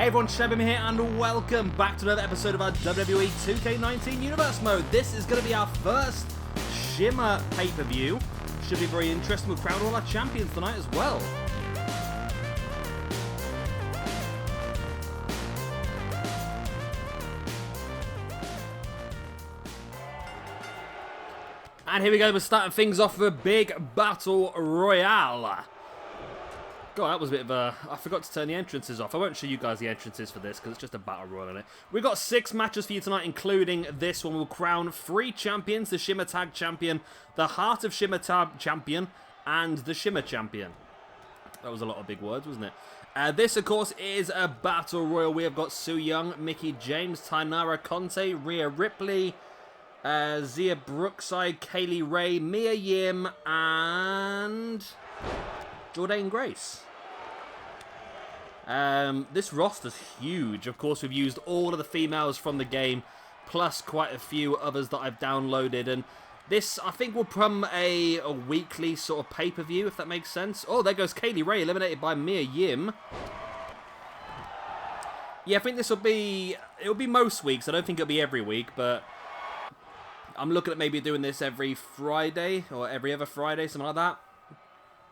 Hey everyone, Shimmer here and welcome back to another episode of our WWE 2K19 Universe Mode. This is going to be our first Shimmer pay-per-view. Should be very interesting. We'll crown all our champions tonight as well. And here we go, we're starting things off with a big battle royale. God, that was a bit of a... I forgot to turn the entrances off. I won't show you guys the entrances for this because it's just a battle royal in it. We've got 6 matches for you tonight, including this one. We'll crown 3 champions, the Shimmer Tag Champion, the Heart of Shimmer Tag Champion, and the Shimmer Champion. That was a lot of big words, wasn't it? This, of course, is a battle royal. We have got Su Yung, Mickie James, Taynara Conte, Rhea Ripley, Xia Brookside, Kaylee Ray, Mia Yim, and Jordynne Grace. This roster's huge. Of course, we've used all of the females from the game, plus quite a few others that I've downloaded. And this, I think, will become a weekly sort of pay-per-view, if that makes sense. Oh, there goes Kaylee Ray, eliminated by Mia Yim. Yeah, I think this will be... It'll be most weeks. I don't think it'll be every week, but I'm looking at maybe doing this every Friday or every other Friday, something like that.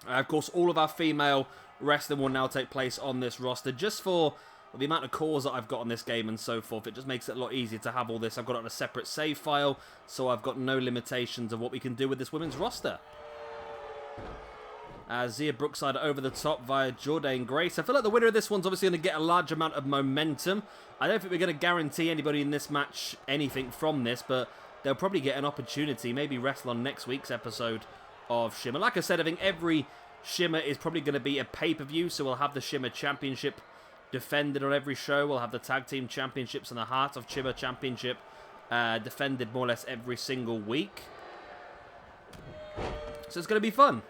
Of course, all of our female wrestling will now take place on this roster, just for the amount of cores that I've got on this game and so forth. It just makes it a lot easier to have all this. I've got it on a separate save file, so I've got no limitations of what we can do with this women's roster. Xia Brookside over the top via Jordynne Grace. I feel like the winner of this one's obviously going to get a large amount of momentum. I don't think we're going to guarantee anybody in this match anything from this, but they'll probably get an opportunity, maybe wrestle on next week's episode of Shimmer. Like I said, I think every Shimmer is probably going to be a pay-per-view, so we'll have the Shimmer Championship defended on every show. We'll have the Tag Team Championships and the Heart of Shimmer Championship defended more or less every single week. So it's going to be fun.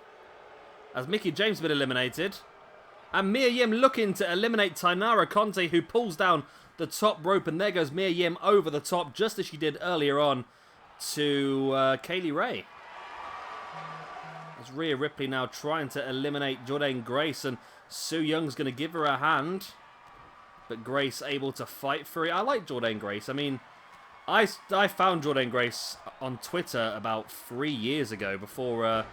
As Mickie James has been eliminated. And Mia Yim looking to eliminate Taynara Conte, who pulls down the top rope. And there goes Mia Yim over the top, just as she did earlier on to Kaylee Ray. As Rhea Ripley now trying to eliminate Jordynne Grace, and Su Young's going to give her a hand, but Grace able to fight for it. I like Jordynne Grace. I mean, I found Jordynne Grace on Twitter about 3 years ago, before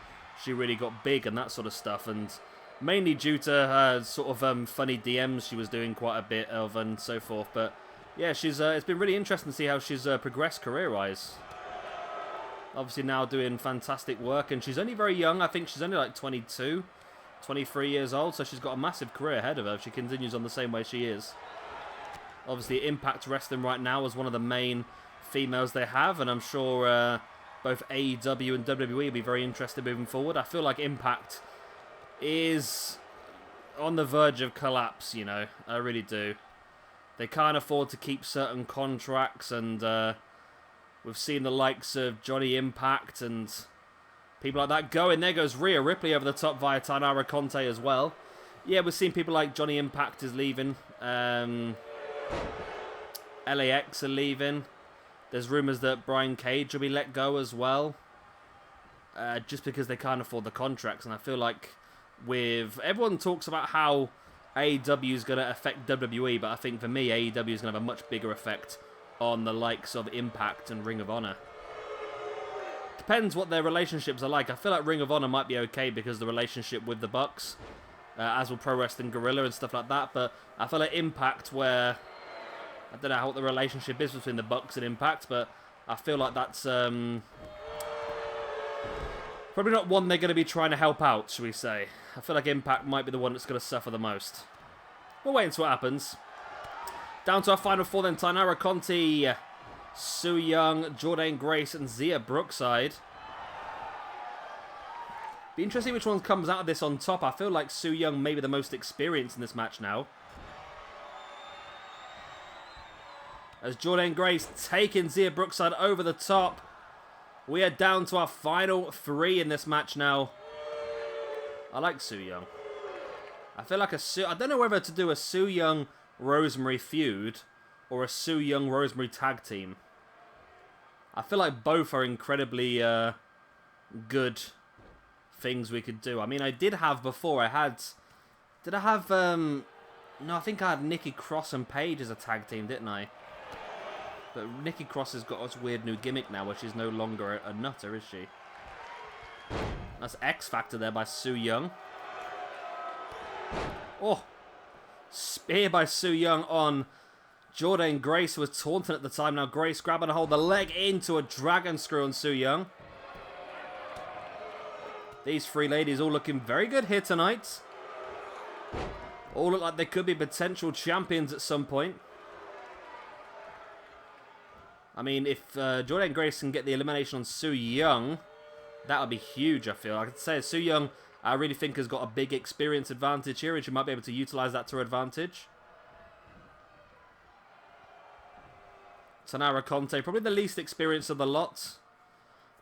she really got big and that sort of stuff, and mainly due to her sort of funny DMs she was doing quite a bit of and so forth. But yeah, she's it's been really interesting to see how she's progressed career-wise. Obviously now doing fantastic work, and she's only very young. I think she's only like 22, 23 years old, so she's got a massive career ahead of her if she continues on the same way she is. Obviously Impact Wrestling right now is one of the main females they have, and I'm sure both AEW and WWE will be very interested moving forward. I feel like Impact is on the verge of collapse, you know. I really do. They can't afford to keep certain contracts, and we've seen the likes of Johnny Impact and people like that go. And there goes Rhea Ripley over the top via Taynara Conte as well. Yeah, we've seen people like Johnny Impact is leaving. LAX are leaving. There's rumours that Brian Cage will be let go as well. Just because they can't afford the contracts. And I feel like with... Everyone talks about how AEW is going to affect WWE. But I think for me, AEW is going to have a much bigger effect on the likes of Impact and Ring of Honor. Depends what their relationships are like. I feel like Ring of Honor might be okay because of the relationship with the Bucks, as will Pro Wrestling Guerrilla and stuff like that. But I feel like Impact, where I don't know what the relationship is between the Bucks and Impact, but I feel like that's probably not one they're going to be trying to help out, shall we say. I feel like Impact might be the one that's going to suffer the most. We'll wait and see what happens. Down to our final 4 then. Taynara Conte, Su Yung, Jordynne Grace, and Xia Brookside. Be interesting which one comes out of this on top. I feel like Su Yung may be the most experienced in this match now. As Jordynne Grace taking Xia Brookside over the top. We are down to our final 3 in this match now. I like Su Yung. I feel like I don't know whether to do a Su Yung Rosemary feud or a Su Yung Rosemary tag team. I feel like both are incredibly good things we could do. I mean, I did have before. Did I have No, I think I had Nikki Cross and Paige as a tag team, didn't I? But Nikki Cross has got this weird new gimmick now where she's no longer a nutter, is she? That's X Factor there by Su Yung. Oh! Spear by Su Yung on Jordynne Grace, who was taunting at the time. Now Grace grabbing a hold of the leg into a dragon screw on Su Yung. These three ladies all looking very good here tonight. All look like they could be potential champions at some point. I mean, if Jordynne Grace can get the elimination on Su Yung, that would be huge, I feel. I could say Su Yung, I really think, has got a big experience advantage here, and she might be able to utilize that to her advantage. Taynara Conte, probably the least experienced of the lot.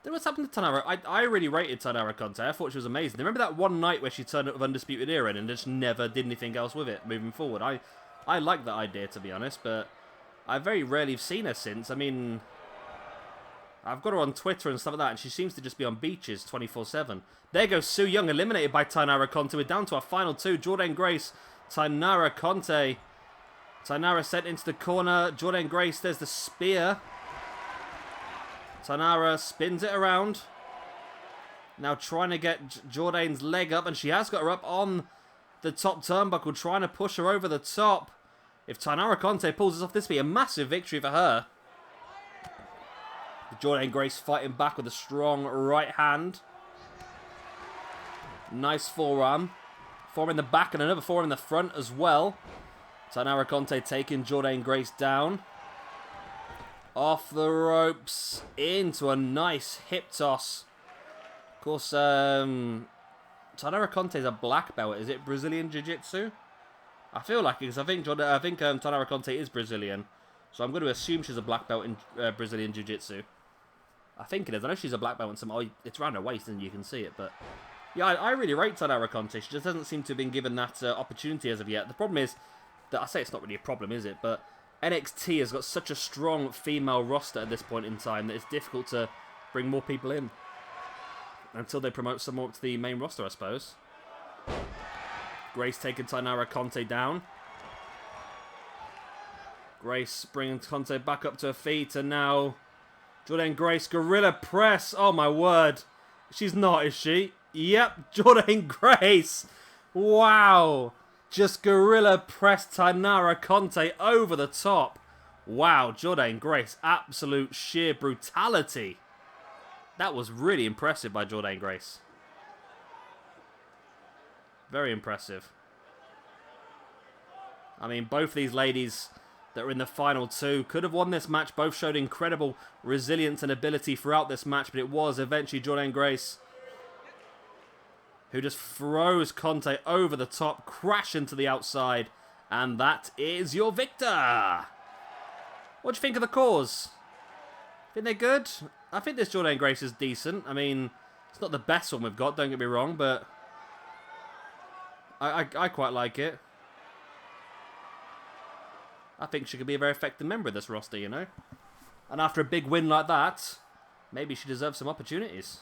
Then what's happened to Taynara? I really rated Taynara Conte. I thought she was amazing. Remember that one night where she turned up with Undisputed Era and just never did anything else with it moving forward? I like that idea, to be honest, but I very rarely have seen her since. I mean, I've got her on Twitter and stuff like that, and she seems to just be on beaches 24/7. There goes Su Yung, eliminated by Taynara Conte. We're down to our final two. Jordynne Grace, Taynara Conte. Taynara sent into the corner. Jordynne Grace, there's the spear. Taynara spins it around. Now trying to get Jordynne's leg up, and she has got her up on the top turnbuckle, trying to push her over the top. If Taynara Conte pulls this off, this will be a massive victory for her. Jordynne Grace fighting back with a strong right hand. Nice forearm. Forearm in the back and another forearm in the front as well. Taynara Conte taking Jordynne Grace down. Off the ropes. Into a nice hip toss. Of course, Taynara Conte is a black belt. Is it Brazilian Jiu-Jitsu? I feel like it, because I think Taynara Conte is Brazilian. So I'm going to assume she's a black belt in Brazilian Jiu-Jitsu. I think it is. I know she's a black belt in some... Oh, it's around her waist and you can see it, but... Yeah, I really rate Taynara Conte. She just doesn't seem to have been given that opportunity as of yet. The problem is that... I say it's not really a problem, is it? But NXT has got such a strong female roster at this point in time that it's difficult to bring more people in. Until they promote some more to the main roster, I suppose. Grace taking Taynara Conte down. Grace bringing Conte back up to her feet, and now Jordynne Grace, gorilla press. Oh my word. She's not, is she? Yep, Jordynne Grace. Wow. Just gorilla press Taynara Conte over the top. Wow, Jordynne Grace, absolute sheer brutality. That was really impressive by Jordynne Grace. Very impressive. I mean, both these ladies that were in the final two could have won this match. Both showed incredible resilience and ability throughout this match, but it was eventually Jordynne Grace who just throws Conte over the top, crashing to the outside, and that is your victor. What do you think of the cause? Think they're good? I think this Jordynne Grace is decent. I mean, it's not the best one we've got, don't get me wrong, but I quite like it. I think she could be a very effective member of this roster, you know? And after a big win like that, maybe she deserves some opportunities.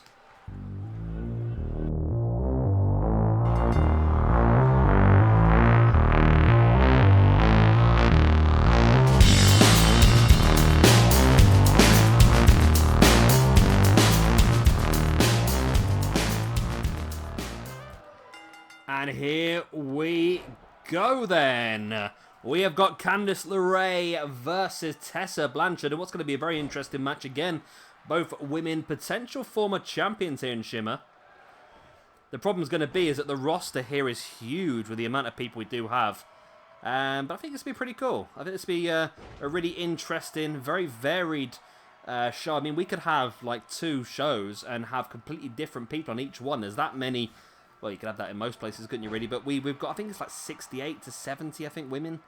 And here we go then. We have got Candice LaRae versus Tessa Blanchard, and what's going to be a very interesting match again. Both women, potential former champions here in Shimmer. The problem's going to be is that the roster here is huge with the amount of people we do have. But I think this will be pretty cool. I think this will be a really interesting, very varied show. I mean, we could have like 2 shows and have completely different people on each one. There's that many. Well, you could have that in most places, couldn't you, really? But we've got, I think it's like 68 to 70, I think, women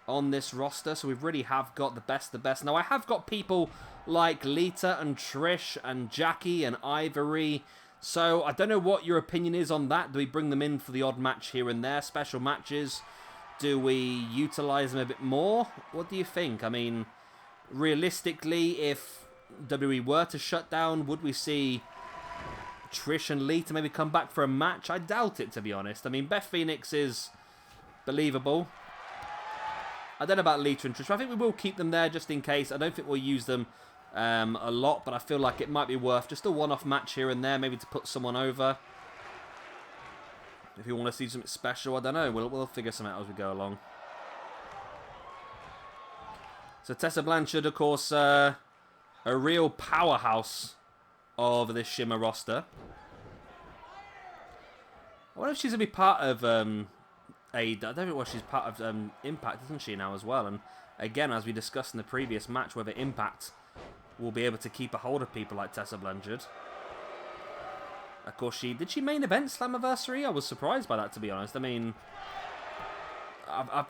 on this roster. So we really have got the best of the best. Now, I have got people like Lita and Trish and Jackie and Ivory. So I don't know what your opinion is on that. Do we bring them in for the odd match here and there? Special matches? Do we utilize them a bit more? What do you think? I mean, realistically, if WWE were to shut down, would we see Trish and Lita maybe come back for a match? I doubt it, to be honest. I mean, Beth Phoenix is believable. I don't know about Lita and Trish. I think we will keep them there just in case. I don't think we'll use them a lot, but I feel like it might be worth just a one-off match here and there, maybe to put someone over. If you want to see something special, I don't know. We'll figure something out as we go along. So Tessa Blanchard, of course, a real powerhouse of this Shimmer roster. I wonder if she's going to be part of I don't know what she's part of Impact, isn't she, now as well? And again, as we discussed in the previous match, whether Impact will be able to keep a hold of people like Tessa Blanchard. Of course, did she main event Slammiversary? I was surprised by that, to be honest. I mean,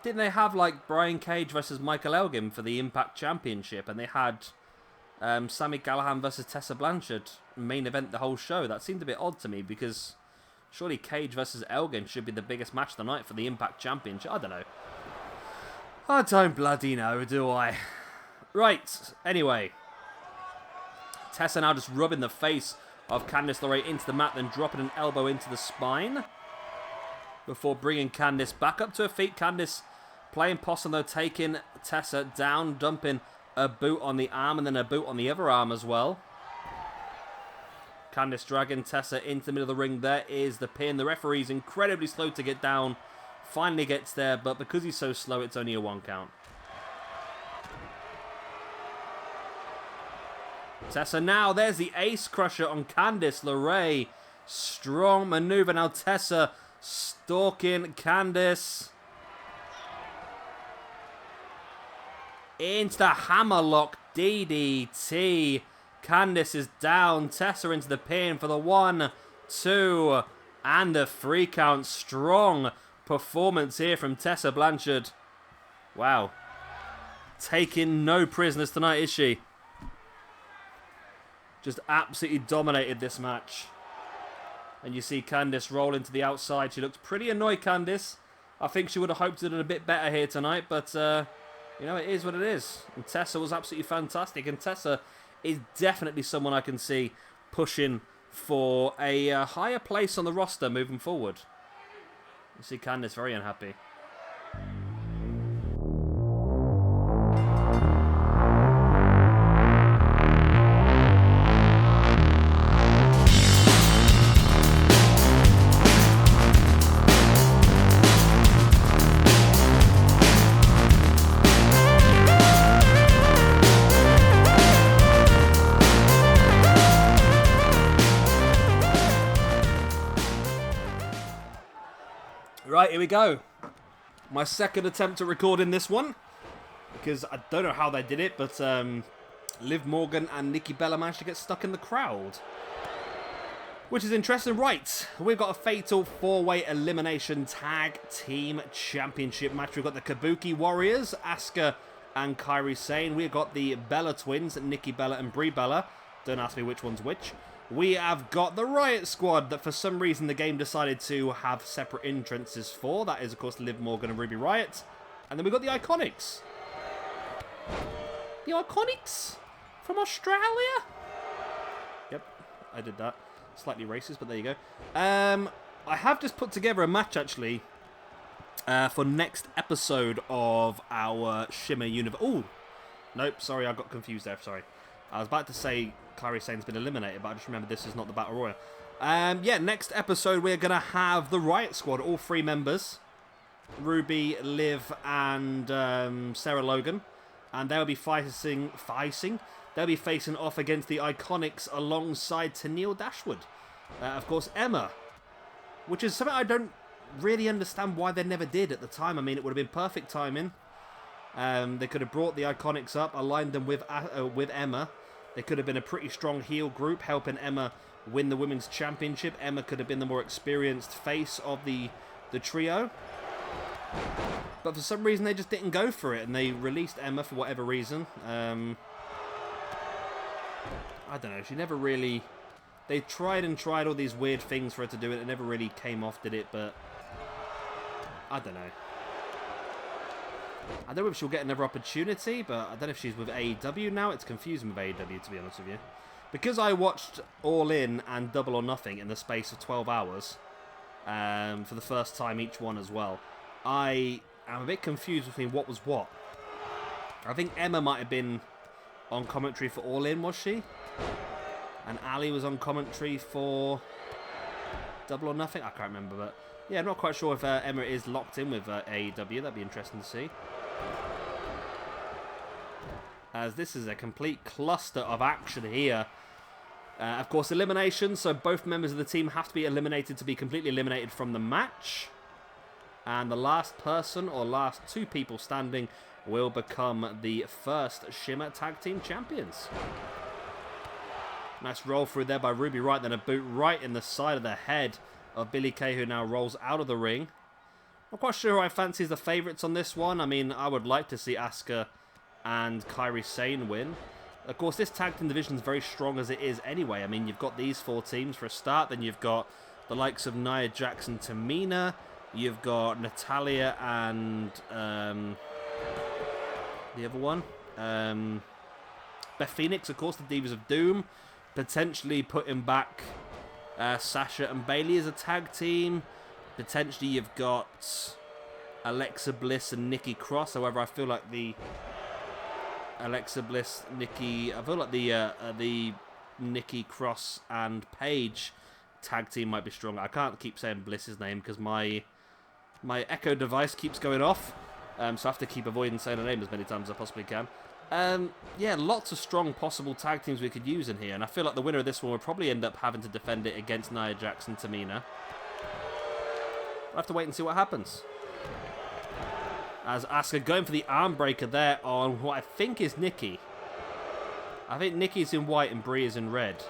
didn't they have like Brian Cage versus Michael Elgin for the Impact Championship, and they had Sami Callihan versus Tessa Blanchard main event the whole show? That seemed a bit odd to me, because surely Cage versus Elgin should be the biggest match of the night for the Impact Championship. I don't know. I don't bloody know, do I? Right, anyway. Tessa now just rubbing the face of Candice LaRae into the mat, then dropping an elbow into the spine before bringing Candice back up to her feet. Candice playing possum, though, taking Tessa down, dumping a boot on the arm and then a boot on the other arm as well. Candice dragging Tessa into the middle of the ring. There is the pin. The referee's incredibly slow to get down. Finally gets there, but because he's so slow, it's only a 1 count. Tessa now, there's the ace crusher on Candice LaRae. Strong maneuver. Now Tessa stalking Candice. Into the hammerlock DDT. Candice is down. Tessa into the pin for the 1, 2, and a 3 count. Strong performance here from Tessa Blanchard. Wow. Taking no prisoners tonight, is she? Just absolutely dominated this match. And you see Candice roll into the outside. She looks pretty annoyed, Candice. I think she would have hoped to do a bit better here tonight, but you know, it is what it is. And Tessa was absolutely fantastic. And Tessa is definitely someone I can see pushing for a higher place on the roster moving forward. You see Candice very unhappy. Right, here we go. My second attempt at recording this one, because I don't know how they did it, but Liv Morgan and Nikki Bella managed to get stuck in the crowd. Which is interesting. Right, we've got a fatal 4-way elimination tag team championship match. We've got the Kabuki Warriors, Asuka and Kairi Sane. We've got the Bella twins, Nikki Bella and Brie Bella. Don't ask me which one's which. We have got the Riot Squad that for some reason the game decided to have separate entrances for. That is, of course, Liv Morgan and Ruby Riot. And then we've got the Iconics. The Iconics from Australia? Yep, I did that. Slightly racist, but there you go. I have just put together a match, actually, for next episode of our Shimmer Universe. Oh, nope, sorry, I got confused there, sorry. I was about to say Kairi Sane's been eliminated, but I just remembered this is not the Battle Royal. Yeah, next episode we're going to have the Riot Squad, all 3 members. Ruby, Liv, and Sarah Logan. And they'll be facing off against the Iconics alongside Tenille Dashwood. Of course, Emma. Which is something I don't really understand why they never did at the time. I mean, it would have been perfect timing. They could have brought the Iconics up, aligned them with Emma. They could have been a pretty strong heel group, helping Emma win the Women's Championship. Emma could have been the more experienced face of the trio. But for some reason, they just didn't go for it, and they released Emma for whatever reason. I don't know, she never really... They tried all these weird things for her to do it. It never really came off, did it? But I don't know. I don't know if she'll get another opportunity, but I don't know if she's with AEW now. It's confusing with AEW, to be honest with you. Because I watched All In and Double or Nothing in the space of 12 hours, for the first time each one as well, I I'm a bit confused between what was what. I think Emma might have been on commentary for All In, was she? And Ali was on commentary for Double or Nothing? I can't remember, but yeah, I'm not quite sure if Emma is locked in with AEW. That'd be interesting to see. As this is a complete cluster of action here. Of course, elimination, so both members of the team have to be eliminated to be completely eliminated from the match. And the last person, or last two people standing, will become the first Shimmer Tag Team Champions. Nice roll through there by Ruby Riott, then a boot right in the side of the head of Billie Kay, who now rolls out of the ring. Not quite sure who I fancy as the favourites on this one. I mean, I would like to see Asuka and Kairi Sane win. Of course, this tag team division is very strong as it is anyway. I mean, you've got these four teams for a start. Then you've got the likes of Nia Jax and Tamina. You've got Natalya and the other one. Beth Phoenix, of course, the Divas of Doom. Potentially putting back Sasha and Bayley as a tag team. Potentially you've got Alexa Bliss and Nikki Cross. However, I feel like the Alexa Bliss, Nikki... I feel like the Nikki Cross and Paige tag team might be stronger. I can't keep saying Bliss's name because my Echo device keeps going off. So I have to keep avoiding saying her name as many times as I possibly can. Yeah, lots of strong possible tag teams we could use in here. And I feel like the winner of this one will probably end up having to defend it against Nia Jax and Tamina. We'll have to wait and see what happens. As Asuka going for the arm breaker there on what I think is Nikki. I think Nikki's in white and Brie is in red.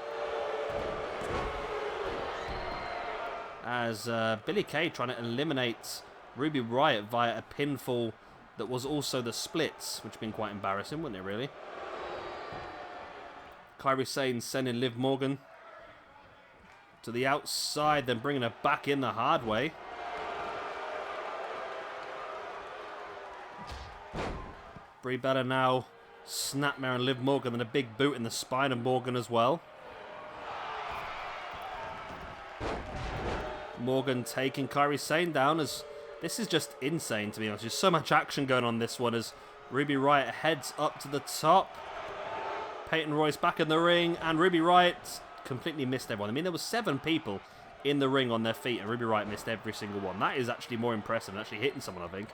As Billie Kay trying to eliminate Ruby Riott via a pinfall that was also the splits, which would have been quite embarrassing, wouldn't it, really? Kairi Sane sending Liv Morgan to the outside, then bringing her back in the hard way. Brie Bella now snapmare and Liv Morgan, and a big boot in the spine of Morgan as well. Morgan taking Kairi Sane down as this is just insane, to be honest. There's so much action going on this one as Ruby Riott heads up to the top. Peyton Royce back in the ring, and Ruby Riott completely missed everyone. I mean, there was 7 people in the ring on their feet, and Ruby Riott missed every single one. That is actually more impressive than actually hitting someone, I think.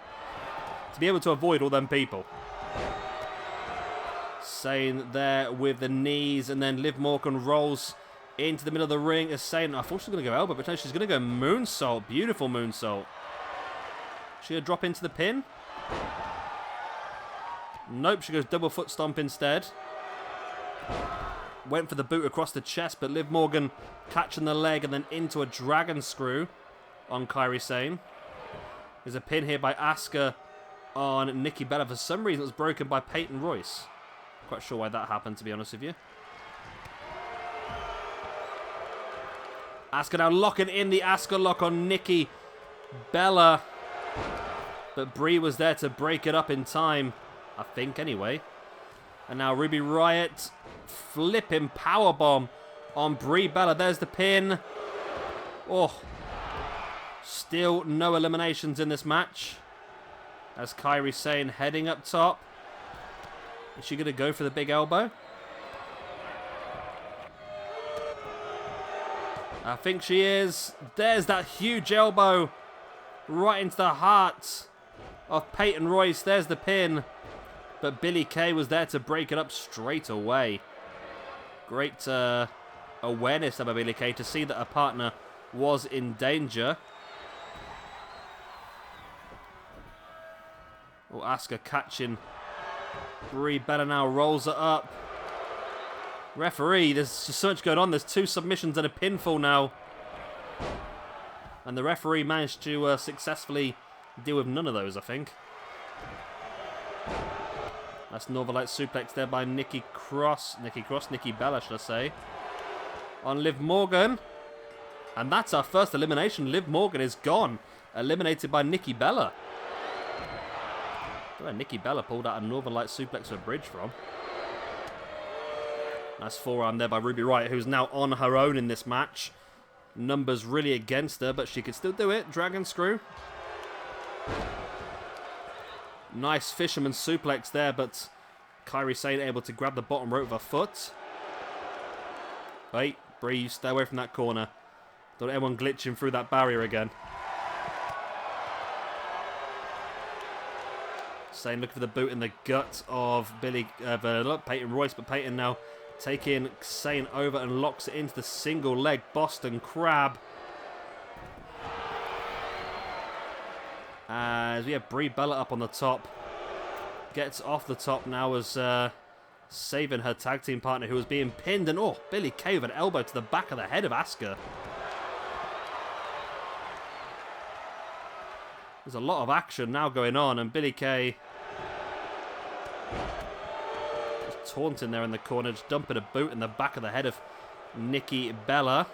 To be able to avoid all them people. Sane there with the knees, and then Liv Morgan rolls into the middle of the ring as Sane, I thought she was going to go elbow, but no, she's going to go moonsault. Beautiful moonsault. She gonna drop into the pin? Nope, she goes double foot stomp instead. Went for the boot across the chest, but Liv Morgan catching the leg and then into a dragon screw on Kairi Sane. There's a pin here by Asuka on Nikki Bella. For some reason, it was broken by Peyton Royce. Quite sure why that happened, to be honest with you. Asuka now locking in the Asuka lock on Nikki Bella. But Brie was there to break it up in time, I think, anyway. And now Ruby Riott flipping powerbomb on Brie Bella. There's the pin. Oh, still no eliminations in this match. As Kairi Sane heading up top. Is she going to go for the big elbow? I think she is. There's that huge elbow right into the heart of Peyton Royce. There's the pin. But Billie Kay was there to break it up straight away. Great awareness of Billie Kay to see that her partner was in danger. Oh, Asuka catching Brie Bella now rolls it up. Referee, there's just so much going on. There's 2 submissions and a pinfall now. And the referee managed to successfully deal with none of those, I think. That's Northern Light suplex there by Nikki Bella, should I say. On Liv Morgan. And that's our first elimination. Liv Morgan is gone. Eliminated by Nikki Bella. Where Nikki Bella pulled out a Northern Light suplex for a bridge from. Nice forearm there by Ruby Riott, who's now on her own in this match. Numbers really against her, but she could still do it. Dragon screw. Nice fisherman suplex there, but Kairi Sane able to grab the bottom rope with her foot. Wait, Bree, stay away from that corner. Don't let anyone glitching through that barrier again. Sane looking for the boot in the gut of Peyton Royce, but Peyton now taking Sane over and locks it into the single leg Boston Crab. As we have Brie Bella up on the top. Gets off the top now as saving her tag team partner who was being pinned. And oh, Billie Kay with an elbow to the back of the head of Asuka. There's a lot of action now going on, and Billie Kay just taunting there in the corner, just dumping a boot in the back of the head of Nikki Bella.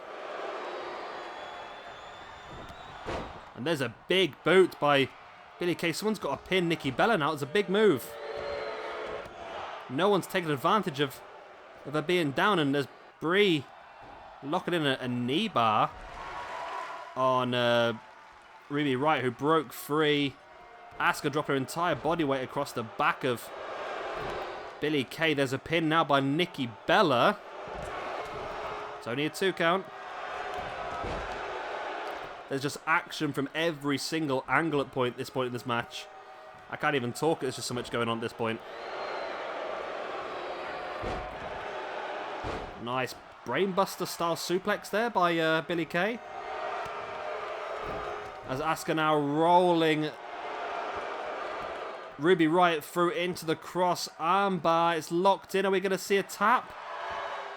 And there's a big boot by Billie Kay. Someone's got to pin Nikki Bella now. It's a big move. No one's taking advantage of her being down, and there's Brie locking in a knee bar on Ruby Riot, who broke free. Asuka dropped her entire body weight across the back of Billie Kay. There's a pin now by Nikki Bella. It's only a 2 count. There's just action from every single angle at this point in this match. I can't even talk. There's just so much going on at this point. Nice brainbuster style suplex there by Billie Kay. As Asuka now rolling Ruby Riot through into the cross armbar. It's locked in. Are we going to see a tap?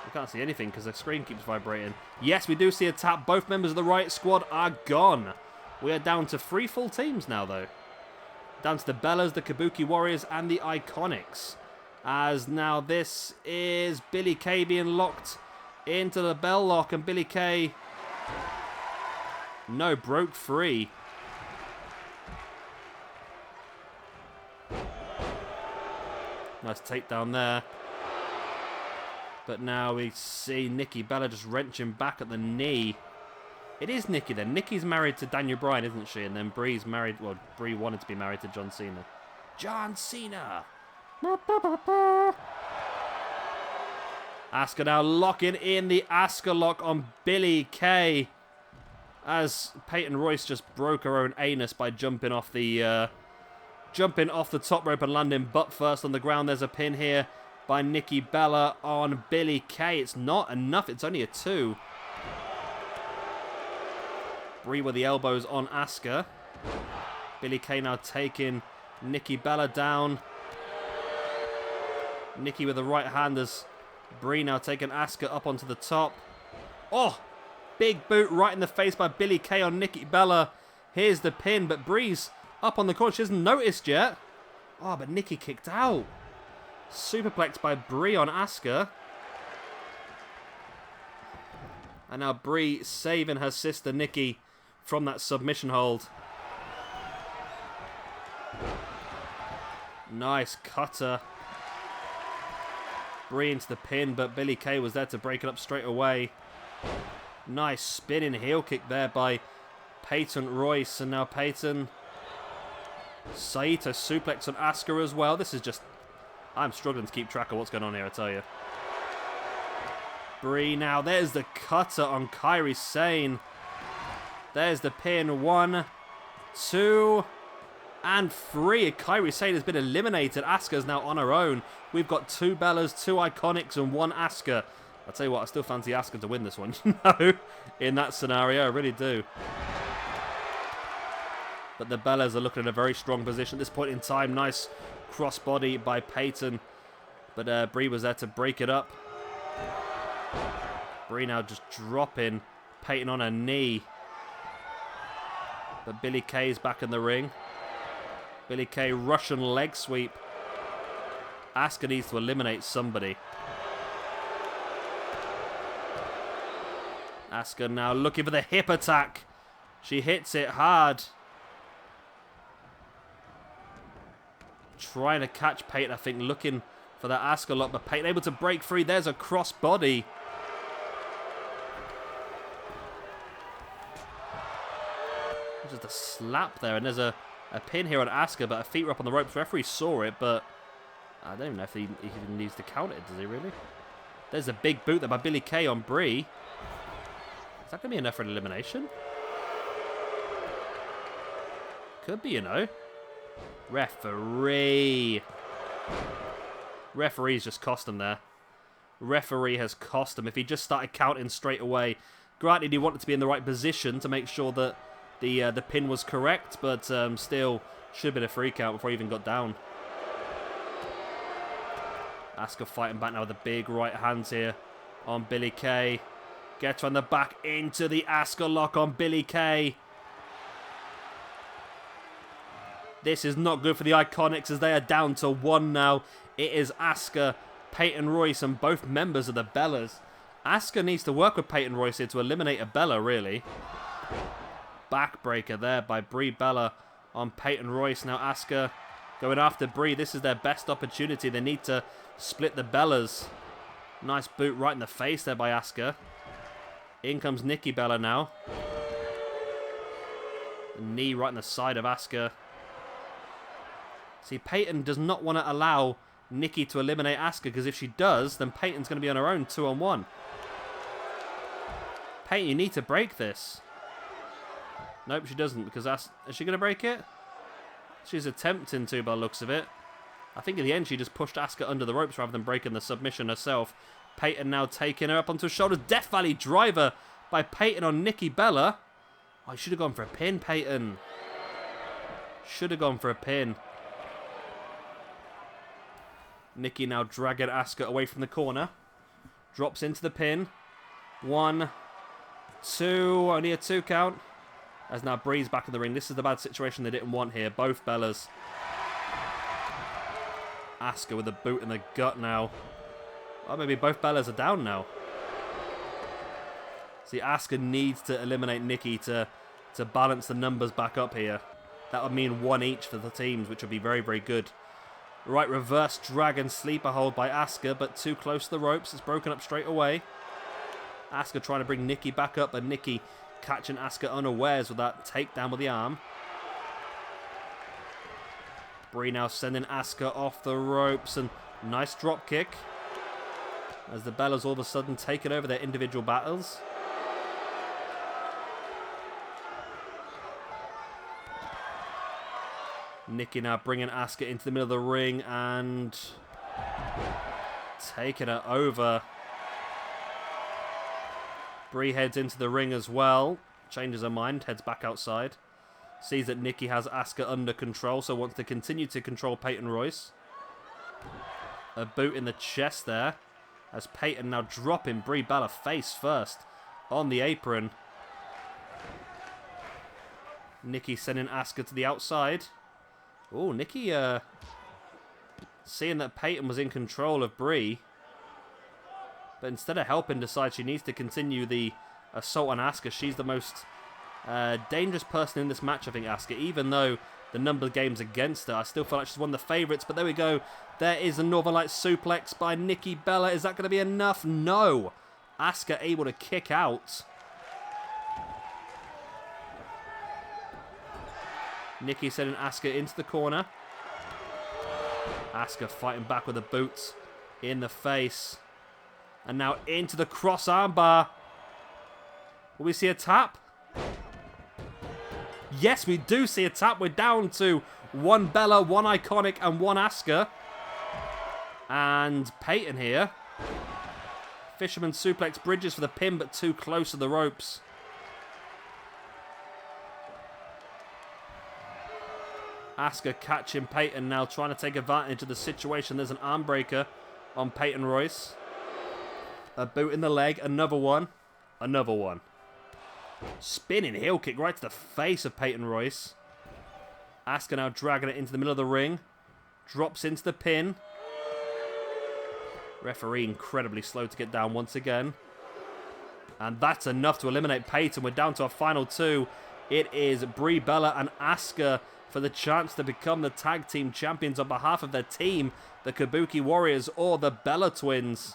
We can't see anything because the screen keeps vibrating. Yes, we do see a tap. Both members of the Riot Squad are gone. We are down to 3 full teams now, though. Down to the Bellas, the Kabuki Warriors, and the Iconics. As now this is Billie Kay being locked into the bell lock, and Billie Kay... no, broke free. Nice takedown there. But now we see Nikki Bella just wrenching back at the knee. It is Nikki then. Nikki's married to Daniel Bryan, isn't she? And then Brie's married... well, Brie wanted to be married to John Cena. John Cena! Asuka now locking in the Asuka lock on Billie Kay. As Peyton Royce just broke her own anus by jumping off the top rope and landing butt first on the ground. There's a pin here by Nikki Bella on Billie Kay. It's not enough. It's only a 2. Brie with the elbows on Asuka. Billie Kay now taking Nikki Bella down. Nikki with the right hand as Brie now taking Asuka up onto the top. Oh! Big boot right in the face by Billie Kay on Nikki Bella. Here's the pin, but Bree's up on the corner. She hasn't noticed yet. Oh, but Nikki kicked out. Superplex by Brie on Asuka. And now Brie saving her sister Nikki from that submission hold. Nice cutter. Brie into the pin, but Billie Kay was there to break it up straight away. Nice spinning heel kick there by Peyton Royce. And now Peyton. Saito suplex on Asuka as well. This is just... I'm struggling to keep track of what's going on here, I tell you. Brie now. There's the cutter on Kairi Sane. There's the pin. 1, 2, and 3. Kairi Sane has been eliminated. Asuka's now on her own. We've got 2 Bellas, 2 Iconics, and 1 Asuka. I'll tell you what, I still fancy Asuka to win this one. No, in that scenario, I really do. But the Bellas are looking in a very strong position at this point in time. Nice crossbody by Peyton. But Brie was there to break it up. Brie now just dropping Peyton on her knee. But Billie Kay is back in the ring. Billie Kay Russian leg sweep. Asuka needs to eliminate somebody. Asuka now looking for the hip attack. She hits it hard. Trying to catch Peyton, I think, looking for that Asuka lock, but Peyton able to break free. There's a cross body. Just a slap there, and there's a a pin here on Asuka, but her feet were up on the ropes. Referee saw it, but I don't even know if he even needs to count it, does he really? There's a big boot there by Billie Kay on Brie. Is that going to be enough for an elimination? Could be, you know. Referee. Referee's just cost him there. Referee has cost him. If he just started counting straight away. Granted, he wanted to be in the right position to make sure that the pin was correct, but still should have been a free count before he even got down. Asuka fighting back now with the big right hands here on Billie Kay. Gets her on the back into the Asuka lock on Billie Kay. This is not good for the Iconics as they are down to 1 now. It is Asuka, Peyton Royce, and both members of the Bellas. Asuka needs to work with Peyton Royce here to eliminate a Bella, really. Backbreaker there by Brie Bella on Peyton Royce. Now Asuka going after Brie. This is their best opportunity. They need to split the Bellas. Nice boot right in the face there by Asuka. In comes Nikki Bella now. The knee right in the side of Asuka. See, Peyton does not want to allow Nikki to eliminate Asuka, because if she does, then Peyton's going to be on her own 2-on-1. Peyton, you need to break this. Nope, she doesn't, because is she going to break it? She's attempting to by the looks of it. I think in the end she just pushed Asuka under the ropes rather than breaking the submission herself. Peyton now taking her up onto his shoulders. Death Valley driver by Peyton on Nikki Bella. Oh, he should have gone for a pin, Peyton. Should have gone for a pin. Nikki now dragging Asuka away from the corner. Drops into the pin. 1, 2, only a 2 count. As now Brie's back in the ring. This is the bad situation they didn't want here. Both Bellas. Asuka with a boot in the gut now. Oh, maybe both Bellas are down now. See, Asuka needs to eliminate Nikki to balance the numbers back up here. That would mean 1 each for the teams, which would be very, very good. Right, reverse dragon sleeper hold by Asuka, but too close to the ropes. It's broken up straight away. Asuka trying to bring Nikki back up, and Nikki catching Asuka unawares with that takedown with the arm. Brie now sending Asuka off the ropes, and nice drop kick. As the Bellas all of a sudden taking over their individual battles. Nikki now bringing Asuka into the middle of the ring and taking her over. Brie heads into the ring as well. Changes her mind, heads back outside. Sees that Nikki has Asuka under control, so wants to continue to control Peyton Royce. A boot in the chest there. As Peyton now dropping Brie Bella face first on the apron. Nikki sending Asuka to the outside. Oh, Nikki seeing that Peyton was in control of Brie. But instead of helping, decides she needs to continue the assault on Asuka. She's the most dangerous person in this match, I think, Asuka. Even though the number of games against her, I still feel like she's one of the favourites. But there we go. There is a Northern Lights suplex by Nikki Bella. Is that going to be enough? No. Asuka able to kick out. Nikki sending Asuka into the corner. Asuka fighting back with the boots in the face. And now into the cross armbar. Will we see a tap? Yes, we do see a tap. We're down to 1 Bella, 1 Iconic, and 1 Asuka. And Peyton here. Fisherman suplex bridges for the pin, but too close to the ropes. Asuka catching Peyton now, trying to take advantage of the situation. There's an arm breaker on Peyton Royce. A boot in the leg, another one. Another one. Spinning heel kick right to the face of Peyton Royce. Asuka now dragging it into the middle of the ring. Drops into the pin. Referee incredibly slow to get down once again. And that's enough to eliminate Peyton. We're down to our final 2. It is Brie Bella and Asuka for the chance to become the tag team champions on behalf of their team, the Kabuki Warriors or the Bella Twins.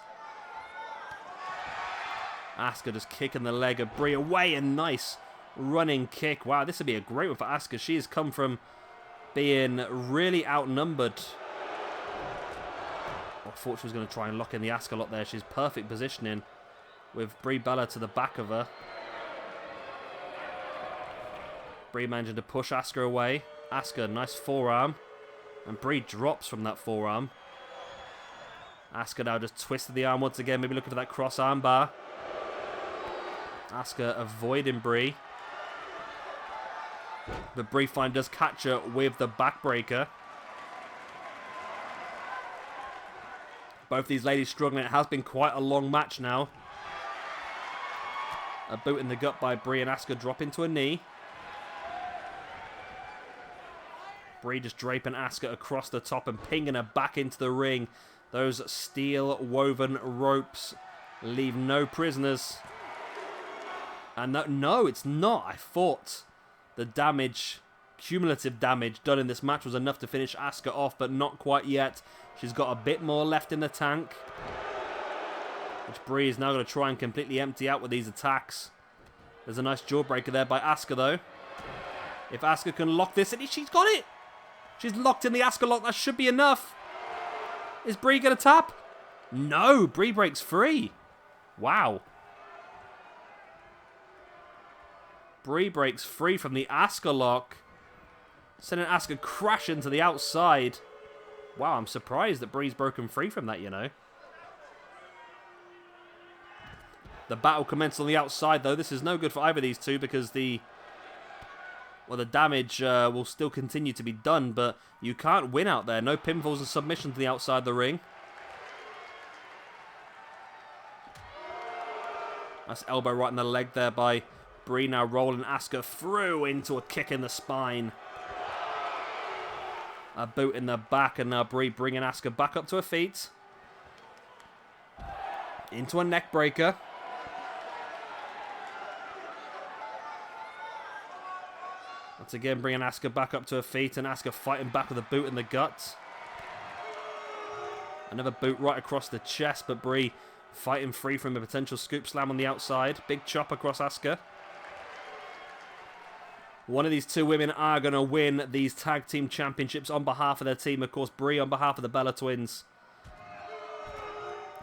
Asuka just kicking the leg of Brie away, a nice running kick. Wow, this would be a great one for Asuka. She has come from being really outnumbered. I thought she was going to try and lock in the Asuka lock there. She's perfect positioning with Brie Bella to the back of her. Brie managing to push Asuka away. Asuka, nice forearm. And Brie drops from that forearm. Asuka now just twisted the arm once again. Maybe looking for that cross arm bar. Asuka avoiding Brie. But Brie finally does catch her with the backbreaker. Both these ladies struggling. It has been quite a long match now. A boot in the gut by Brie and Asuka drop into a knee. Brie just draping Asuka across the top and pinging her back into the ring. Those steel woven ropes leave no prisoners. And no, it's not. I thought the damage, cumulative damage done in this match was enough to finish Asuka off, but not quite yet. She's got a bit more left in the tank, which Brie is now going to try and completely empty out with these attacks. There's a nice jawbreaker there by Asuka, though. If Asuka can lock this in, she's got it! She's locked in the Asuka lock. That should be enough. Is Brie going to tap? No, Brie breaks free. Wow. Brie breaks free from the Asuka lock, sending Asuka crashing to the outside. Wow, I'm surprised that Brie's broken free from that, you know. The battle commenced on the outside, though. This is no good for either of these two because the damage will still continue to be done, but you can't win out there. No pinfalls and submissions to the outside of the ring. Nice elbow right in the leg there by Brie, now rolling Asuka through into a kick in the spine. A boot in the back, and now Brie bringing Asuka back up to her feet. Into a neck breaker. Once again, bringing Asuka back up to her feet, and Asuka fighting back with a boot in the gut. Another boot right across the chest, but Brie fighting free from a potential scoop slam on the outside. Big chop across Asuka. One of these two women are going to win these tag team championships on behalf of their team. Of course, Brie on behalf of the Bella Twins.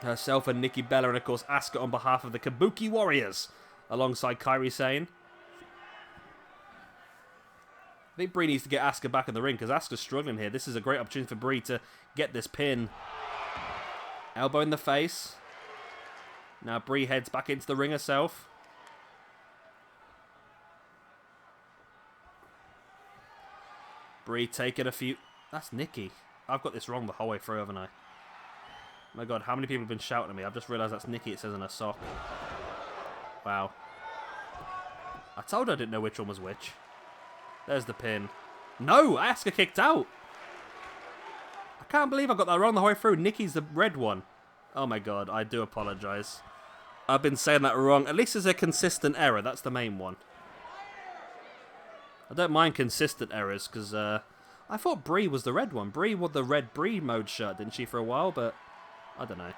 Herself and Nikki Bella, and of course Asuka on behalf of the Kabuki Warriors, alongside Kairi Sane. I think Brie needs to get Asuka back in the ring because Asuka's struggling here. This is a great opportunity for Brie to get this pin. Elbow in the face. Now Brie heads back into the ring herself. Brie taking a few... That's Nikki. I've got this wrong the whole way through, haven't I? Oh my god, how many people have been shouting at me? I've just realised that's Nikki, it says on her sock. Wow. I told her I didn't know which one was which. There's the pin. No! Asuka kicked out! I can't believe I got that wrong the whole way through. Nikki's the red one. Oh my god, I do apologise. I've been saying that wrong. At least there's a consistent error. That's the main one. I don't mind consistent errors, because I thought Brie was the red one. Brie wore the red Brie mode shirt, didn't she, for a while? But I don't know.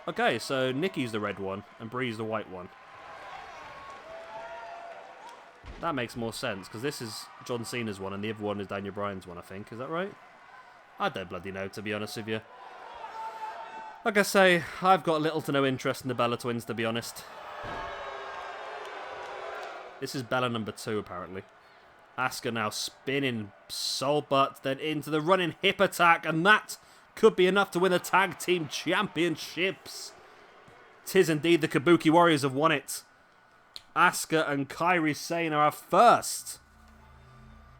Okay, so Nikki's the red one, and Brie's the white one. That makes more sense, because this is John Cena's one, and the other one is Daniel Bryan's one, I think. Is that right? I don't bloody know, to be honest with you. Like I say, I've got little to no interest in the Bella Twins, to be honest. This is Bella number 2, apparently. Asuka now spinning soul butt, then into the running hip attack, and that could be enough to win the Tag Team Championships. 'Tis indeed the Kabuki Warriors have won it. Asuka and Kairi Sane are our first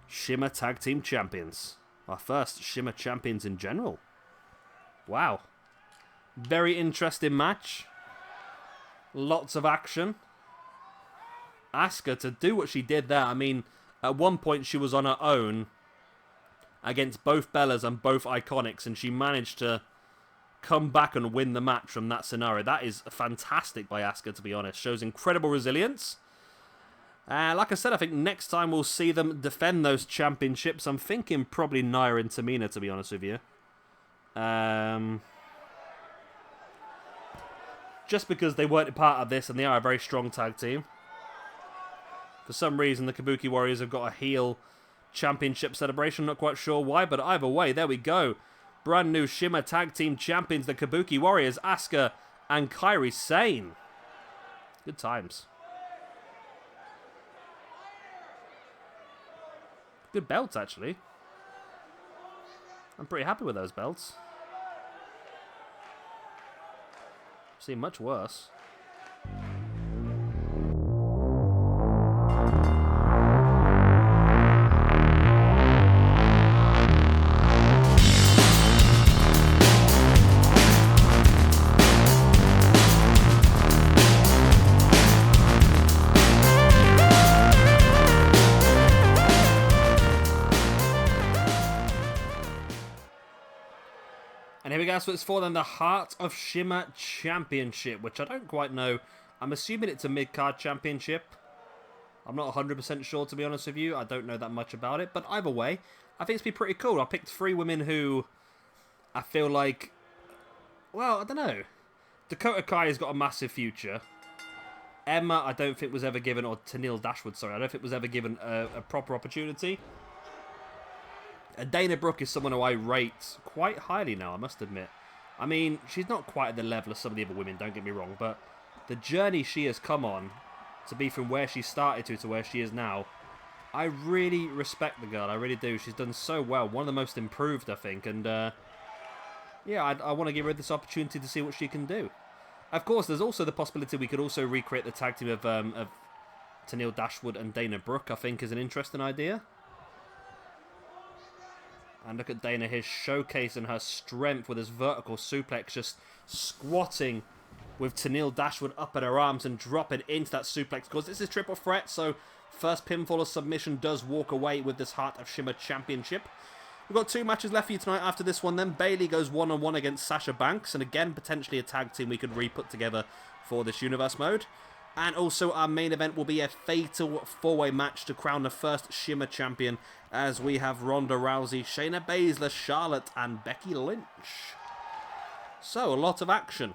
Shimmer Tag Team Champions. Our first Shimmer Champions in general. Wow. Very interesting match. Lots of action. Asuka to do what she did there. I mean, at one point she was on her own against both Bellas and both Iconics, and she managed to come back and win the match from that scenario. That is fantastic by Asuka, to be honest. Shows incredible resilience. Like I said, I think next time we'll see them defend those championships. I'm thinking probably Nia and Tamina, to be honest with you. Just because they weren't a part of this and they are a very strong tag team. For some reason, the Kabuki Warriors have got a heel championship celebration. Not quite sure why, but either way, there we go. Brand new Shimmer Tag Team Champions, the Kabuki Warriors, Asuka and Kairi Sane. Good times. Good belts, actually. I'm pretty happy with those belts. Seen much worse. And here we go, so it's for then the Heart of Shimmer Championship, which I don't quite know. I'm assuming it's a mid-card championship. I'm not 100% sure, to be honest with you. I don't know that much about it. But either way, I think it's be pretty cool. I picked 3 women who I feel like, well, I don't know. Dakota Kai has got a massive future. Emma, I don't think was ever given, or Tenille Dashwood, sorry, I don't think was ever given a proper opportunity. Dana Brooke is someone who I rate quite highly now, I must admit. I mean, she's not quite at the level of some of the other women, don't get me wrong, but the journey she has come on to be from where she started to where she is now, I really respect the girl, I really do. She's done so well, one of the most improved, I think, and yeah, I want to give her this opportunity to see what she can do. Of course, there's also the possibility we could also recreate the tag team of Tenille Dashwood and Dana Brooke, I think is an interesting idea. And look at Dana here showcasing her strength with his vertical suplex, just squatting with Tenille Dashwood up at her arms and dropping into that suplex. Because this is triple threat, so first pinfall or submission does walk away with this Heart of Shimmer Championship. We've got 2 matches left for you tonight after this one then. Bayley goes one-on-one against Sasha Banks, and again, potentially a tag team we could re-put together for this universe mode. And also our main event will be a fatal 4-way match to crown the first Shimmer champion, as we have Ronda Rousey, Shayna Basler, Charlotte and Becky Lynch. So, a lot of action.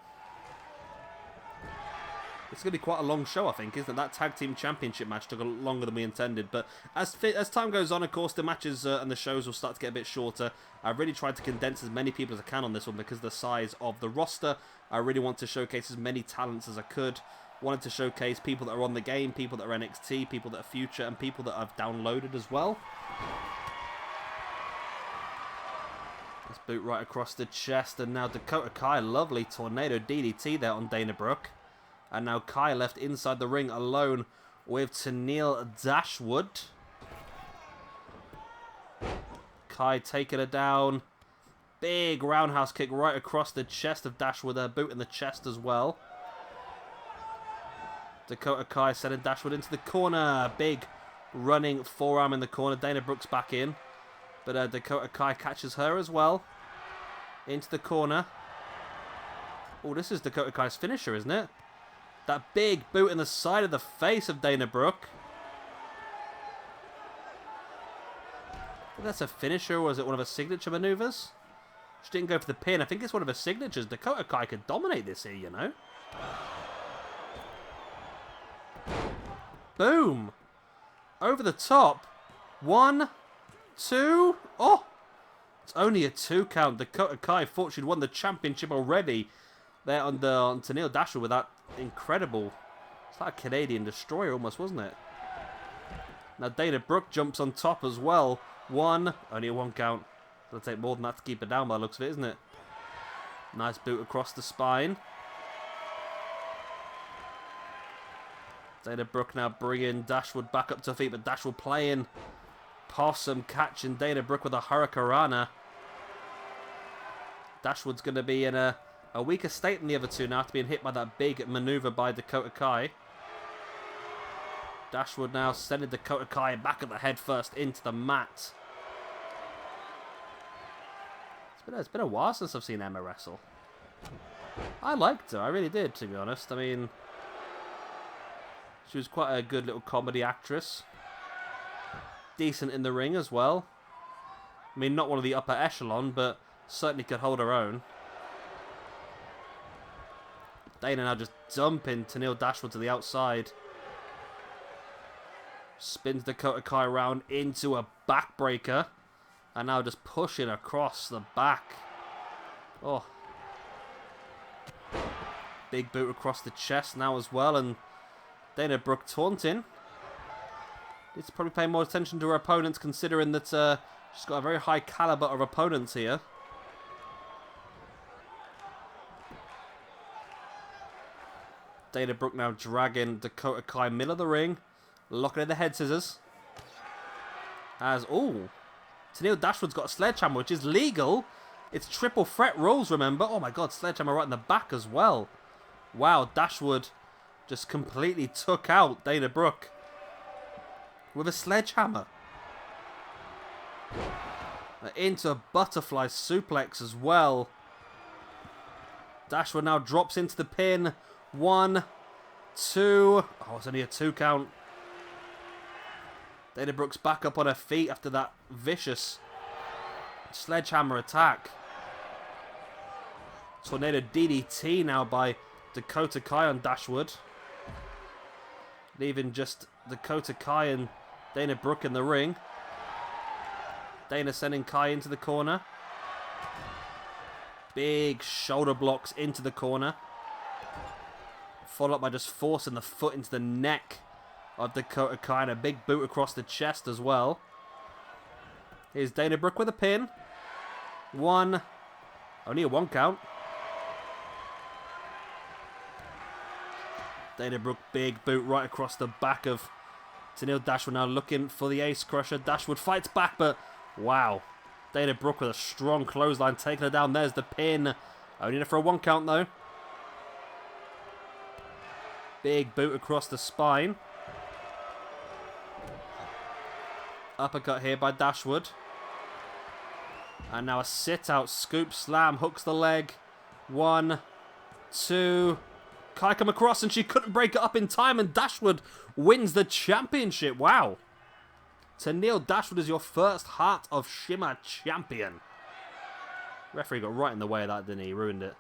It's going to be quite a long show, I think, isn't it? That tag team championship match took longer than we intended, but as time goes on, of course, the matches and the shows will start to get a bit shorter. I've really tried to condense as many people as I can on this one because of the size of the roster. I really want to showcase as many talents as I could. Wanted to showcase people that are on the game, people that are NXT, people that are future, and people that I've downloaded as well. Let's boot right across the chest, and now Dakota Kai, lovely tornado DDT there on Dana Brooke. And now Kai left inside the ring alone with Tenille Dashwood. Kai taking her down. Big roundhouse kick right across the chest of Dashwood, a boot in the chest as well. Dakota Kai sending Dashwood into the corner. Big running forearm in the corner. Dana Brooke's back in. But Dakota Kai catches her as well. Into the corner. Oh, this is Dakota Kai's finisher, isn't it? That big boot in the side of the face of Dana Brooke. I think that's a finisher, or is it one of her signature maneuvers? She didn't go for the pin. I think it's one of her signatures. Dakota Kai could dominate this here, you know. Boom. Over the top. 1, 2. Oh! It's only a 2 count. Dakota Kai thought she'd won the championship already. There on Tenille Dashwood with that incredible... It's like a Canadian destroyer almost, wasn't it? Now Dana Brooke jumps on top as well. 1. Only a 1 count. It'll take more than that to keep her down by the looks of it, isn't it? Nice boot across the spine. Dana Brooke now bringing Dashwood back up to her feet, but Dashwood playing possum, catching Dana Brooke with a hurricanrana. Dashwood's going to be in a weaker state than the other two now after being hit by that big maneuver by Dakota Kai. Dashwood now sending Dakota Kai back at the head first into the mat. It's been a while since I've seen Emma wrestle. I liked her, I really did, to be honest. I mean, she was quite a good little comedy actress. Decent in the ring as well. I mean, not one of the upper echelon, but certainly could hold her own. Dana now just dumping Tenille Dashwood to the outside. Spins Dakota Kai around into a backbreaker. And now just pushing across the back. Oh. Big boot across the chest now as well. And Dana Brooke taunting. Needs to probably pay more attention to her opponents, considering that she's got a very high caliber of opponents here. Dana Brooke now dragging Dakota Kai middle of the ring. Locking in the head scissors. As, ooh, Tenille Dashwood's got a sledgehammer, which is legal. It's triple threat rules, remember? Oh my god, sledgehammer right in the back as well. Wow, Dashwood just completely took out Dana Brooke with a sledgehammer. Into a butterfly suplex as well. Dashwood now drops into the pin. 1, 2. Oh, it's only a 2 count. Dana Brooke's back up on her feet after that vicious sledgehammer attack. Tornado DDT now by Dakota Kai on Dashwood. Leaving just Dakota Kai and Dana Brooke in the ring. Dana sending Kai into the corner. Big shoulder blocks into the corner. Followed up by just forcing the foot into the neck of Dakota Kai and a big boot across the chest as well. Here's Dana Brooke with a pin. 1. Only a 1 count. Dana Brooke, big boot right across the back of Tenille Dashwood, now looking for the ace crusher. Dashwood fights back, but wow. Dana Brooke with a strong clothesline, taking her down. There's the pin. Only enough for a 1 count, though. Big boot across the spine. Uppercut here by Dashwood. And now a sit-out scoop slam. Hooks the leg. 1, 2. Kai come across and she couldn't break it up in time. And Dashwood wins the championship. Wow. Tenille Dashwood is your first Heart of Shimmer champion. Referee got right in the way of that, didn't he? Ruined it.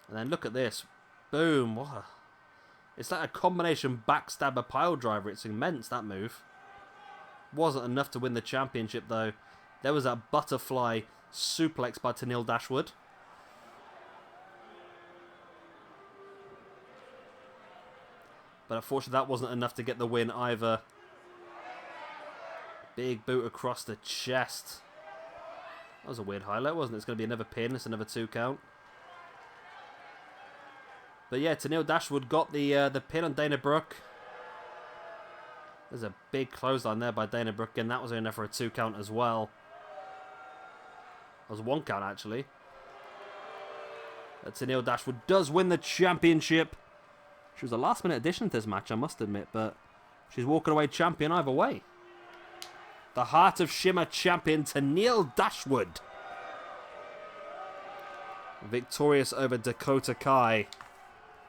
And then look at this. Boom. What? It's like a combination backstabber pile driver. It's immense, that move. Wasn't enough to win the championship, though. There was that butterfly suplex by Tenille Dashwood. But unfortunately, that wasn't enough to get the win either. Big boot across the chest. That was a weird highlight, wasn't it? It's going to be another pin. It's another 2 count. But yeah, Tenille Dashwood got the pin on Dana Brooke. There's a big clothesline there by Dana Brooke, and that was enough for a 2 count as well. That was a 1 count, actually. Tenille Dashwood does win the championship. She was a last-minute addition to this match, I must admit, but she's walking away champion either way. The Heart of Shimmer champion, Tenille Dashwood. Victorious over Dakota Kai.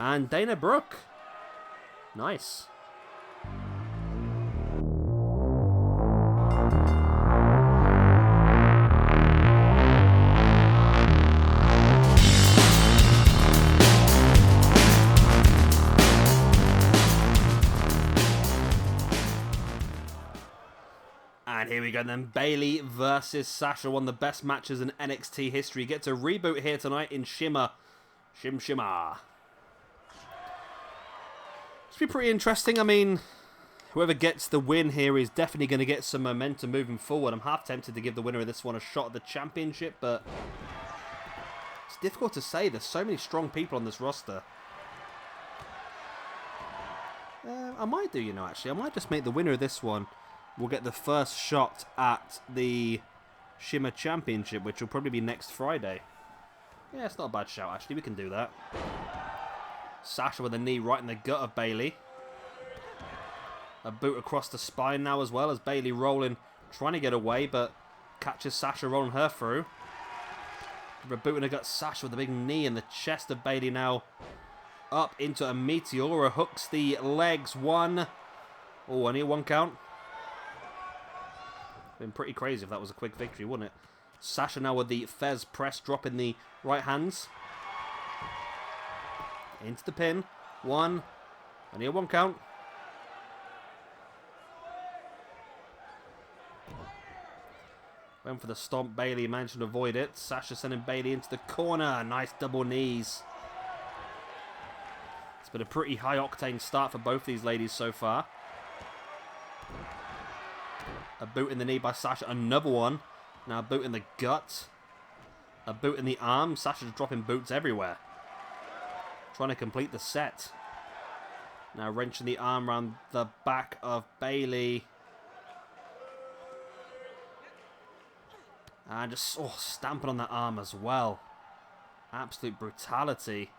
And Dana Brooke. Nice. And here we go then. Bayley versus Sasha. One of the best matches in NXT history. Gets a reboot here tonight in Shimmer. Shimmer. Should be pretty interesting. I mean, whoever gets the win here is definitely going to get some momentum moving forward. I'm half tempted to give the winner of this one a shot at the championship, but it's difficult to say. There's so many strong people on this roster. I might do, you know, actually. I might just make the winner of this one. We'll get the first shot at the Shimmer Championship, which will probably be next Friday. Yeah, it's not a bad shout, actually. We can do that. Sasha with a knee right in the gut of Bayley. A boot across the spine now as well, as Bayley rolling, trying to get away, but catches Sasha rolling her through. A boot in the gut, Sasha with a big knee in the chest of Bayley now. Up into a Meteora, hooks the legs. 1. Oh, only a 1 count. Been pretty crazy if that was a quick victory, wouldn't it? Sasha now with the Fez press, dropping the right hands. Into the pin. 1. Only a 1 count. Going for the stomp. Bayley managing to avoid it. Sasha sending Bayley into the corner. Nice double knees. It's been a pretty high-octane start for both these ladies so far. A boot in the knee by Sasha. Another one. Now a boot in the gut. A boot in the arm. Sasha's dropping boots everywhere. Trying to complete the set. Now wrenching the arm around the back of Bayley. And just stamping on that arm as well. Absolute brutality.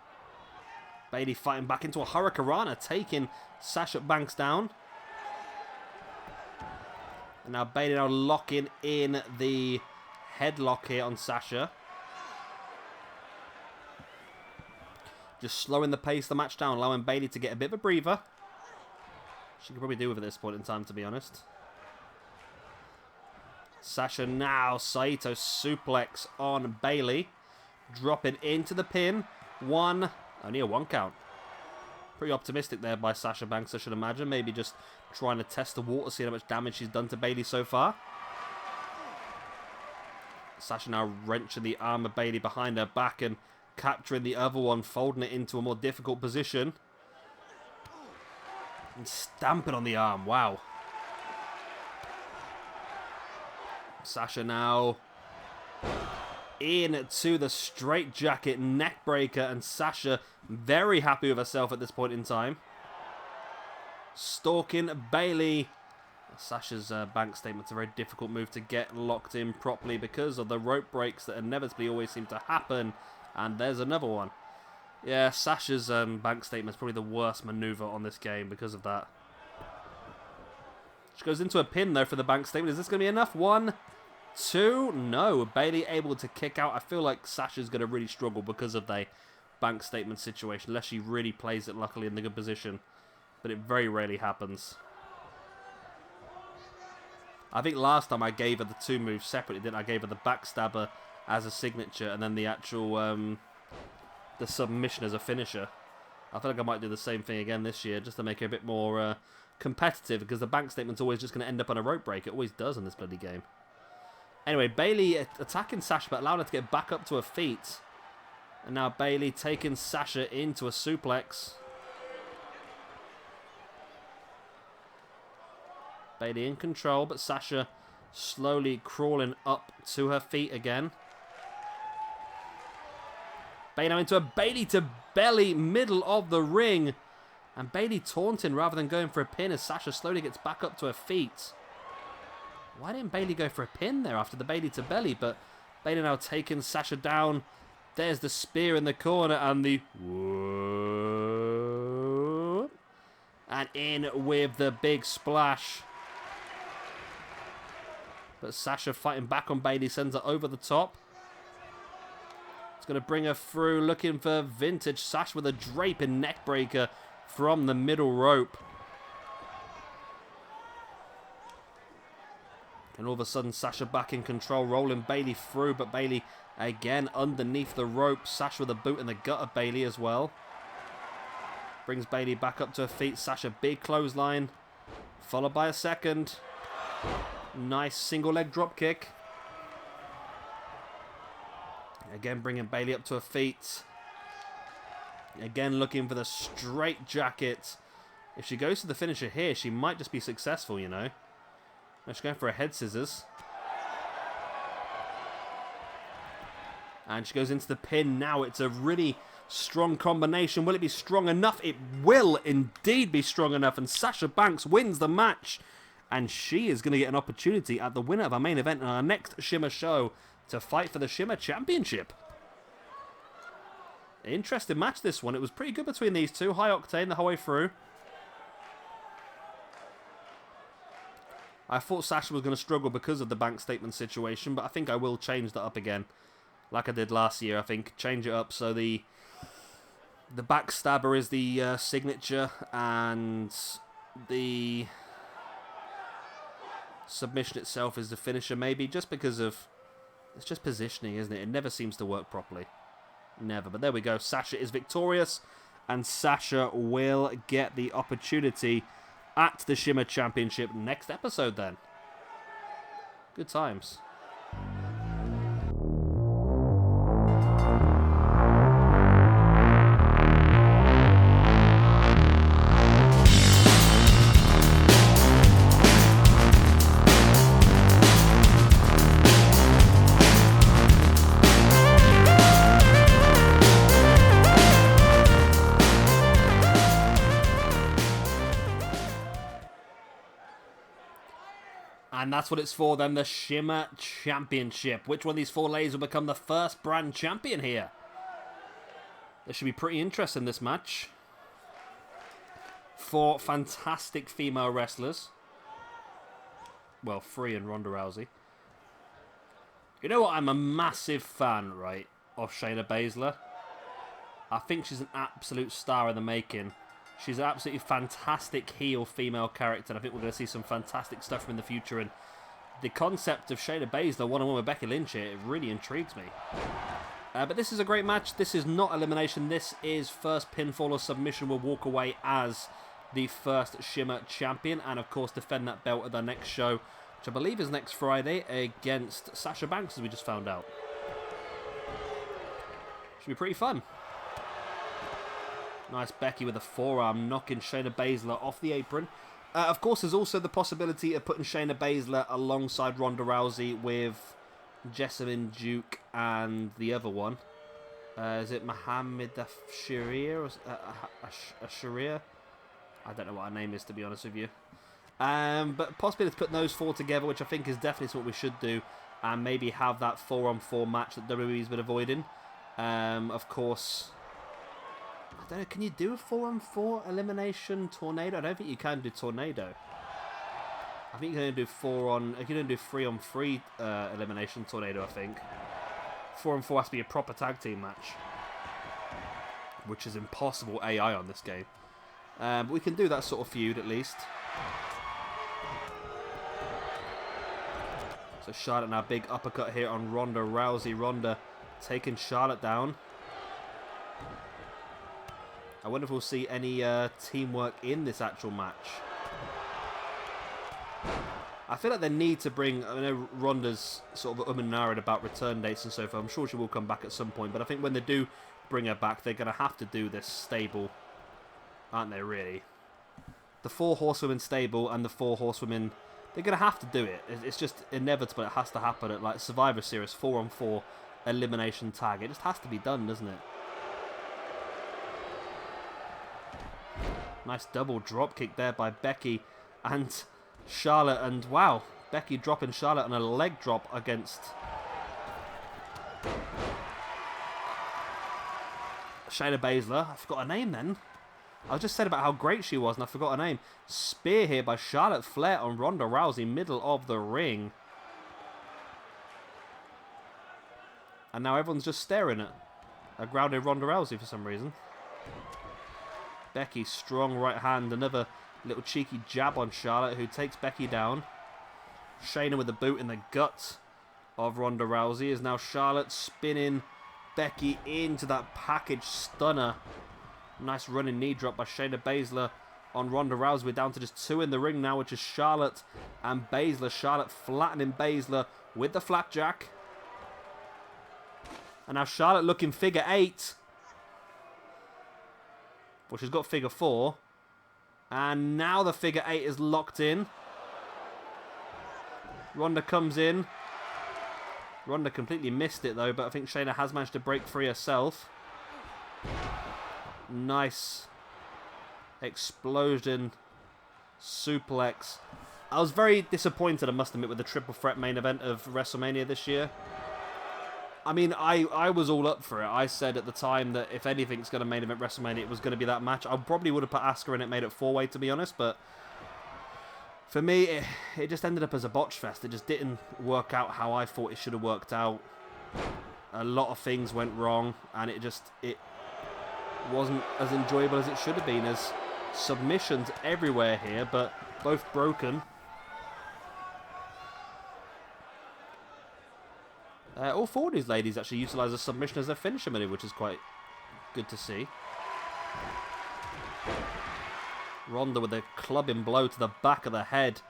Bayley fighting back into a Hurricanrana, taking Sasha Banks down. And now Bayley now locking in the headlock here on Sasha. Just slowing the pace of the match down, allowing Bayley to get a bit of a breather. She could probably do with it at this point in time, to be honest. Sasha now, Saito suplex on Bayley. Dropping into the pin. Only a 1 count. Pretty optimistic there by Sasha Banks, I should imagine. Maybe just trying to test the water, see how much damage she's done to Bayley so far. Sasha now wrenching the arm of Bayley behind her back and capturing the other one, folding it into a more difficult position. And stamping on the arm, wow. Sasha now into the straitjacket neckbreaker, and Sasha very happy with herself at this point in time. Stalking Bayley. Sasha's bank statement's a very difficult move to get locked in properly because of the rope breaks that inevitably always seem to happen. And there's another one. Yeah, Sasha's bank statement's probably the worst maneuver on this game because of that. She goes into a pin though for the bank statement. Is this going to be enough? 1, 2. No. Bayley able to kick out. I feel like Sasha's going to really struggle because of the bank statement situation, unless she really plays it luckily in the good position. But it very rarely happens. I think last time I gave her the 2 moves separately, didn't I? I gave her the backstabber as a signature and then the actual the submission as a finisher. I feel like I might do the same thing again this year just to make it a bit more competitive, because the bank statement's always just going to end up on a rope break. It always does in this bloody game. Anyway, Bayley attacking Sasha but allowing her to get back up to her feet. And now Bayley taking Sasha into a suplex. Bayley in control, but Sasha slowly crawling up to her feet again. Bayley now into a Bayley to belly, middle of the ring. And Bayley taunting rather than going for a pin as Sasha slowly gets back up to her feet. Why didn't Bayley go for a pin there after the Bayley to belly? But Bayley now taking Sasha down. There's the spear in the corner and the whoop. And in with the big splash. But Sasha fighting back on Bayley, sends her over the top. It's going to bring her through, looking for vintage. Sasha with a draping neckbreaker from the middle rope. And all of a sudden, Sasha back in control, rolling Bayley through, but Bayley again underneath the rope. Sasha with a boot in the gut of Bayley as well. Brings Bayley back up to her feet. Sasha, big clothesline, followed by a second. Nice single leg drop kick. Again, bringing Bayley up to her feet. Again, looking for the straight jacket. If she goes to the finisher here, she might just be successful, you know. Now she's going for a head scissors. And she goes into the pin now. It's a really strong combination. Will it be strong enough? It will indeed be strong enough. And Sasha Banks wins the match. And she is going to get an opportunity at the winner of our main event in our next Shimmer show to fight for the Shimmer Championship. Interesting match, this one. It was pretty good between these two. High octane the whole way through. I thought Sasha was going to struggle because of the bank statement situation, but I think I will change that up again. Like I did last year, I think. Change it up so the backstabber is the signature and the submission itself is the finisher, maybe, just because of... It's just positioning, isn't it? It never seems to work properly. Never. But there we go. Sasha is victorious, and Sasha will get the opportunity at the Shimmer Championship next episode then. Good times. And that's what it's for then, the Shimmer Championship. Which one of these 4 ladies will become the first brand champion here? This should be pretty interesting, this match. 4 fantastic female wrestlers. Well, 3 in Ronda Rousey. You know what? I'm a massive fan, right, of Shayna Basler. I think she's an absolute star in the making. She's an absolutely fantastic heel female character, and I think we're going to see some fantastic stuff from in the future. And the concept of Shayna Basler one-on-one with Becky Lynch here, it really intrigues me. But this is a great match. This is not elimination. This is first pinfall or submission. Will walk away as the first Shimmer champion, and of course defend that belt at their next show, which I believe is next Friday against Sasha Banks, as we just found out. Should be pretty fun. Nice Becky with a forearm, knocking Shayna Basler off the apron. Of course, there's also the possibility of putting Shayna Basler alongside Ronda Rousey with Jessamine Duke and the other one. Is it Mohammed Sharia? Sharia? I don't know what her name is, to be honest with you. But possibility to put those 4 together, which I think is definitely what we should do, and maybe have that 4-on-4 match that WWE's been avoiding. Of course, I don't know, can you do a 4-on-4 elimination tornado? I don't think you can do tornado. I think you can only do 3-on-3 elimination tornado, I think. 4-on-4 has to be a proper tag team match, which is impossible AI on this game. But we can do that sort of feud at least. So Charlotte now, big uppercut here on Ronda Rousey. Ronda taking Charlotte down. I wonder if we'll see any teamwork in this actual match. I feel like they need to bring... I know Ronda's sort of and ahhing about return dates and so forth. I'm sure she will come back at some point. But I think when they do bring her back, they're going to have to do this stable, aren't they, really? The 4 horsewomen stable and the 4 horsewomen... They're going to have to do it. It's just inevitable. It has to happen at like Survivor Series 4-on-4 elimination tag. It just has to be done, doesn't it? Nice double drop kick there by Becky and Charlotte. And wow, Becky dropping Charlotte on a leg drop against Shayna Basler. I forgot her name then. I just said about how great she was and I forgot her name. Spear here by Charlotte Flair on Ronda Rousey, middle of the ring. And now everyone's just staring at a grounded Ronda Rousey for some reason. Becky, strong right hand, another little cheeky jab on Charlotte, who takes Becky down. Shayna with the boot in the gut of Ronda Rousey, is now Charlotte spinning Becky into that package stunner. Nice running knee drop by Shayna Basler on Ronda Rousey. We're down to just 2 in the ring now, which is Charlotte and Basler. Charlotte flattening Basler with the flapjack. And now Charlotte looking figure 8. Well, she's got figure 4. And now the figure 8 is locked in. Ronda comes in. Ronda completely missed it though, but I think Shayna has managed to break free herself. Nice explosion suplex. I was very disappointed, I must admit, with the triple threat main event of WrestleMania this year. I mean, I was all up for it. I said at the time that if anything's going to main event WrestleMania, it was going to be that match. I probably would have put Asuka in it, made it 4-way, to be honest, but for me, it just ended up as a botch fest. It just didn't work out how I thought it should have worked out. A lot of things went wrong, and it wasn't as enjoyable as it should have been. There's submissions everywhere here, but both broken. All 4 of these ladies actually utilise a submission as their finisher move, which is quite good to see. Ronda with a clubbing blow to the back of the head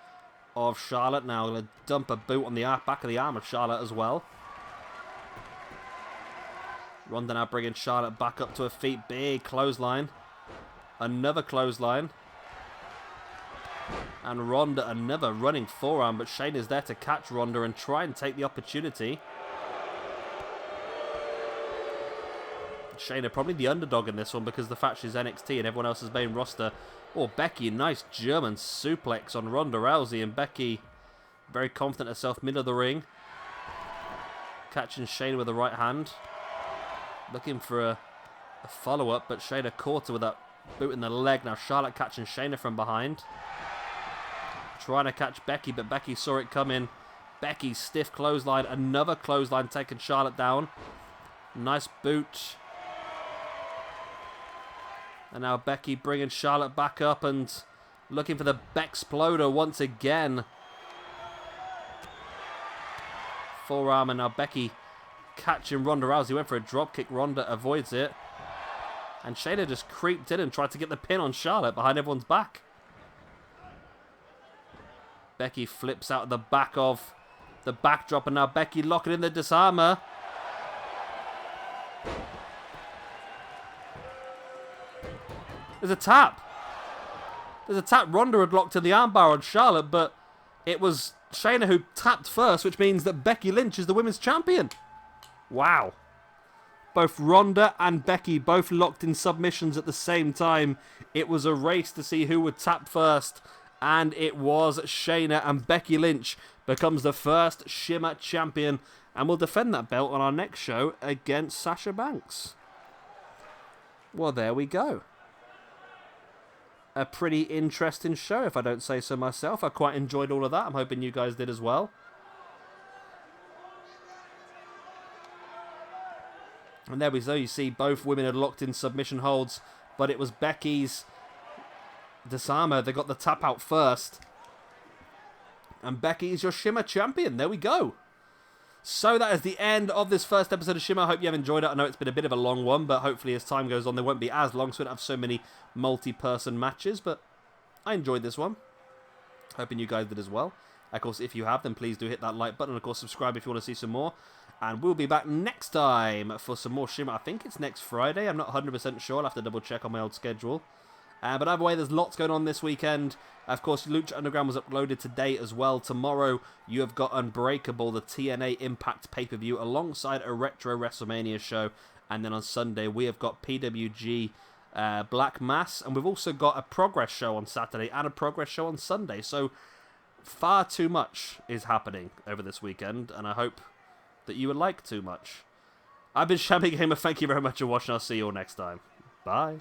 of Charlotte. Now going to dump a boot on the back of the arm of Charlotte as well. Ronda now bringing Charlotte back up to her feet. Big clothesline. Another clothesline. And Ronda another running forearm, but Shayna's there to catch Ronda and try and take the opportunity. Shayna probably the underdog in this one because of the fact she's NXT and everyone else is main roster. Oh, Becky, nice German suplex on Ronda Rousey, and Becky Very confident herself, middle of the ring. Catching Shayna with the right hand. Looking for a follow-up, but Shayna caught her with that boot in the leg. Now Charlotte catching Shayna from behind. Trying to catch Becky, but Becky saw it coming. Becky, stiff clothesline. Another clothesline taking Charlotte down. Nice boot. And now Becky bringing Charlotte back up and looking for the Bexploder once again. Forearm, and now Becky catching Ronda Rousey. Went for a dropkick. Ronda avoids it. And Shayna just creeped in and tried to get the pin on Charlotte behind everyone's back. Becky flips out of the back of the backdrop, and now Becky locking in the disarmer. There's a tap. There's a tap. Ronda had locked in the armbar on Charlotte, but it was Shayna who tapped first, which means that Becky Lynch is the women's champion. Wow. Both Ronda and Becky both locked in submissions at the same time. It was a race to see who would tap first, and it was Shayna, and Becky Lynch becomes the first Shimmer champion and will defend that belt on our next show against Sasha Banks. Well, there we go. A pretty interesting show, if I don't say so myself. I quite enjoyed all of that. I'm hoping you guys did as well. And there we go. You see both women had locked in submission holds, but it was Becky's disarmer that got the tap out first. And Becky is your Shimmer champion. There we go. So that is the end of this first episode of Shimmer. I hope you have enjoyed it. I know it's been a bit of a long one, but hopefully as time goes on, they won't be as long, so we don't have so many multi-person matches. But I enjoyed this one. Hoping you guys did as well. Of course, if you have, then please do hit that like button. And of course, subscribe if you want to see some more. And we'll be back next time for some more Shimmer. I think it's next Friday. I'm not 100% sure. I'll have to double check on my old schedule. But either way, there's lots going on this weekend. Of course, Lucha Underground was uploaded today as well. Tomorrow, you have got Unbreakable, the TNA Impact pay-per-view, alongside a Retro WrestleMania show. And then on Sunday, we have got PWG Black Mass. And we've also got a Progress show on Saturday and a Progress show on Sunday. So, far too much is happening over this weekend. And I hope that you would like too much. I've been Shammy Gamer. Thank you very much for watching. I'll see you all next time. Bye.